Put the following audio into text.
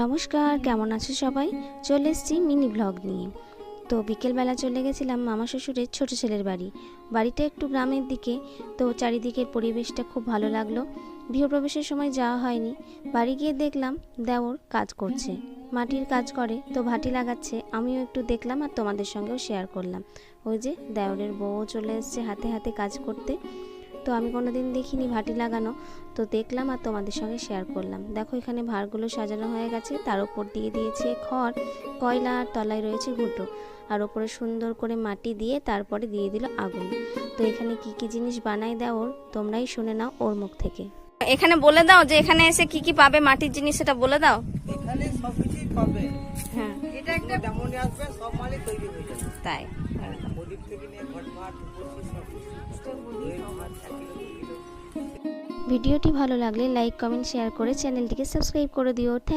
নমস্কার, কেমন আছে সবাই? চলে এসেছি মিনি ব্লগ নিয়ে। তো বিকেলবেলা চলে গেছিলাম মামা শ্বশুরের ছোট ছেলের বাড়িটা একটু গ্রামের দিকে। তো চারিদিকের পরিবেশটা খুব ভালো লাগলো। গৃহপ্রবেশের সময় যাওয়া হয়নি। বাড়ি গিয়ে দেখলাম দেওর কাজ করছে, মাটির কাজ করে, তো ভাটি লাগাচ্ছে। আমিও একটু দেখলাম আর তোমাদের সঙ্গেও শেয়ার করলাম। ওই যে দেওরের বউ চলে এসছে হাতে হাতে কাজ করতে। তো আমি কোনোদিন দেখিনি ভাটি লাগানো, তো দেখলাম আর তোমাদের সঙ্গে শেয়ার করলাম। দেখো এখানে ভাঁড়গুলো সাজানো হয়ে গেছে, তার উপর দিয়ে দিয়েছে খড়, কয়লা, আর তলায় রয়েছে ঘুঁটো, আর ওপরে সুন্দর করে মাটি দিয়ে তারপরে দিয়ে দিল আগুন। তো এখানে কি কি জিনিস বানায় দেওর তোমরাই শুনে নাও ওর মুখ থেকে। এখানে বলে দাও যে এখানে এসে কি কি পাবে মাটির জিনিস, সেটা বলে দাও। এখানে সবকিছুই পাবে। হ্যাঁ, এটা একটা যেমনই আসবে সব মালই তৈরি হয়ে যাবে। তাই প্রদীপ থেকে নিয়ে ঘট ভাট ভিডিওটি ভালো লাগলে লাইক, কমেন্ট, শেয়ার করে চ্যানেলটিকে সাবস্ক্রাইব করে দিও। থ্যাংক